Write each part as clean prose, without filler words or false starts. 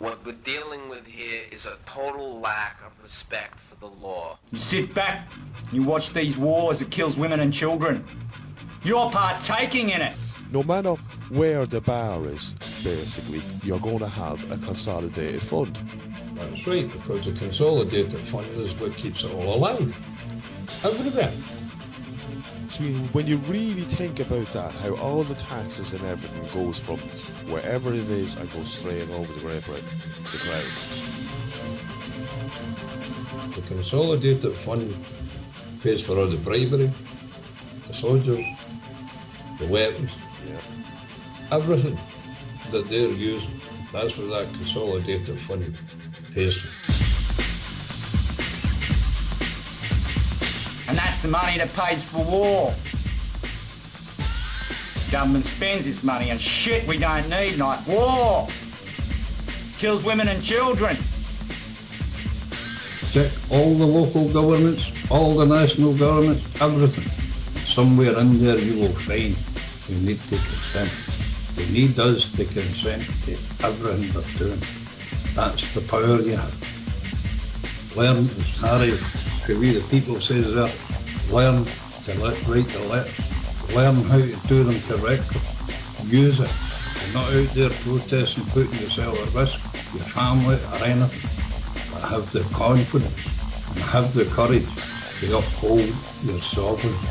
What we're dealing with here is a total lack of respect for the law. You sit back, you watch these wars that kills women and children. You're partaking in it. No matter where the bar is, basically, you're going to have a consolidated fund. That's right, because the consolidated fund is what keeps it all alive. Everywhere. So when you really think about that, how all the taxes and everything goes from wherever it is and goes straight over the ground. The consolidated fund pays for all the bribery, the soldiers, the weapons, everything that they're using. That's what that consolidated fund pays for. And that's the money that pays for war. Government spends this money on shit we don't need, like war. Kills women and children. Check all the local governments, all the national governments, everything. Somewhere in there you will find we need to consent. They need us to consent to everything they're doing. That's the power you have. Learn, as Harry, we the people says that, learn to write the letters. Learn how to do them correctly. Use it. You're not out there protesting, putting yourself at risk, your family or anything. But have the confidence and have the courage to uphold your sovereignty.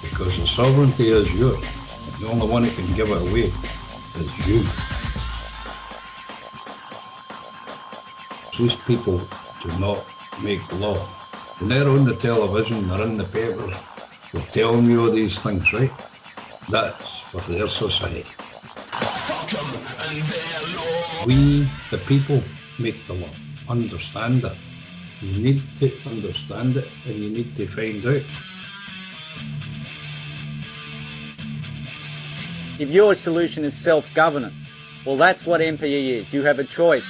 Because the sovereignty is yours. And the only one that can give it away is you. These people do not make law. When they're on the television, they're in the papers, they're telling you all these things, right? That's for their society. We, the people, make the law. Understand it. You need to understand it and you need to find out. If your solution is self-governance, well, that's what M.P.E is. You have a choice.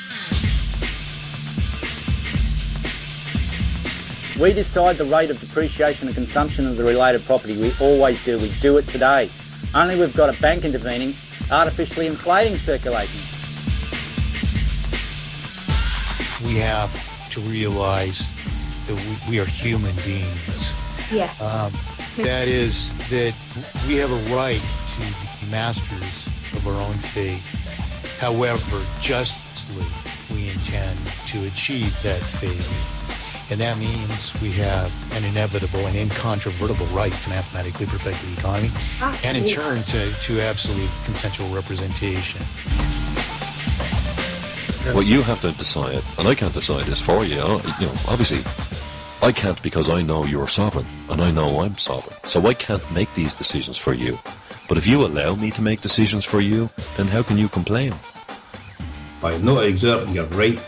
We decide the rate of depreciation and consumption of the related property. We always do. We do it today. Only we've got a bank intervening, artificially inflating circulation. We have to realize that we are human beings. Yes. That is, that we have a right to be masters of our own fate. However, justly, we intend to achieve that fate. And that means we have an inevitable and incontrovertible right to mathematically perfect the economy, and in turn to absolute consensual representation. What you have to decide, and I can't decide this for you, obviously, I can't because I know you're sovereign, and I know I'm sovereign, so I can't make these decisions for you. But if you allow me to make decisions for you, then how can you complain? By not exerting your right,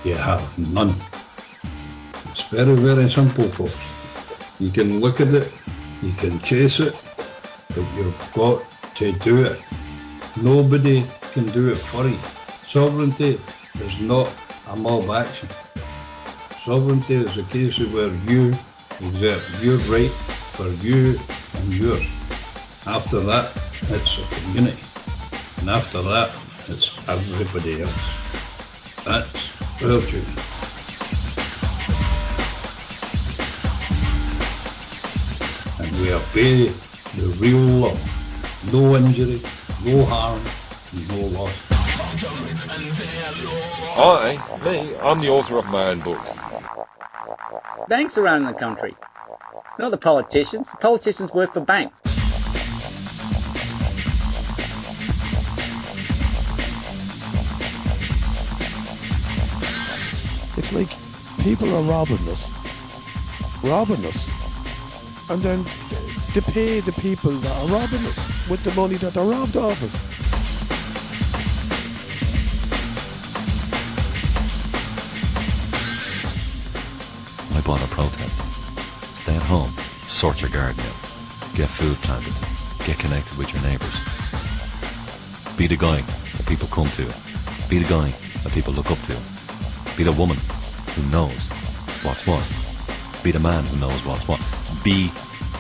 you have none. It's very, very simple, folks. You can look at it, you can chase it, but you've got to do it. Nobody can do it for you. Sovereignty is not a mob action. Sovereignty is a case of where you exert your right for you and yours. After that, it's a community. And after that, it's everybody else. That's our duty. And we obey the real law. No injury, no harm, no loss. I'm the author of my own book. Banks are running the country, not the politicians. The politicians work for banks. It's like people are robbing us, and then they pay the people that are robbing us with the money that they're robbed off us. I bought a protest. Stay at home, sort your garden out, get food planted, get connected with your neighbours. Be the guy that people come to, be the guy that people look up to, be the woman who knows what's what, be the man who knows what's what, be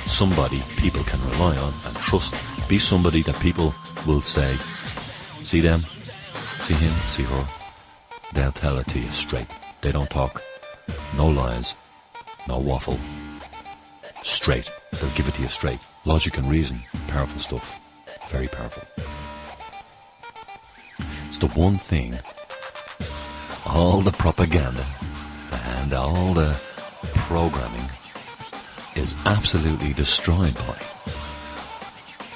somebody people can rely on and trust, be somebody that people will say, see them, see him, see her, they'll tell it to you straight. They don't talk. No lies. No waffle. Straight. They'll give it to you straight. Logic and reason. Powerful stuff. Very powerful. It's the one thing all the propaganda and all the programming is absolutely destroyed by.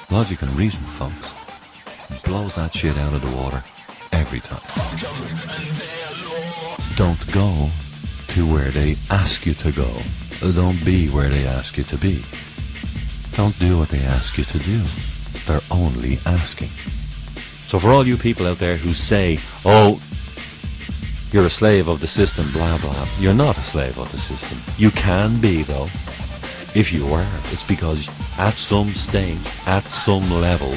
Logic and reason, folks. Blows that shit out of the water every time. Don't go to where they ask you to go. Don't be where they ask you to be. Don't do what they ask you to do. They're only asking. So for all you people out there who say, oh, you're a slave of the system, blah, blah, you're not a slave of the system. You can be, though. If you are, it's because at some stage, at some level,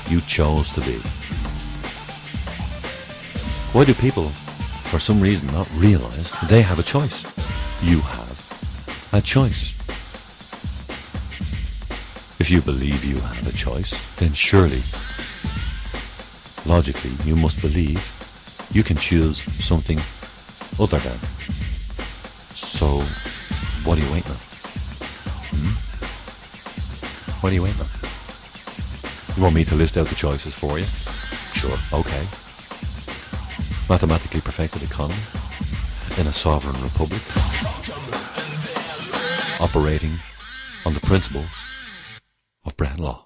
you chose to be. Why do people, for some reason, not realize they have a choice? You have a choice. If you believe you have a choice, then surely, logically, you must believe you can choose something other than. So, what are you waiting on? What are you waiting on? You want me to list out the choices for you? Sure, okay. Mathematically perfected economy in a sovereign republic, operating on the principles of Brad law.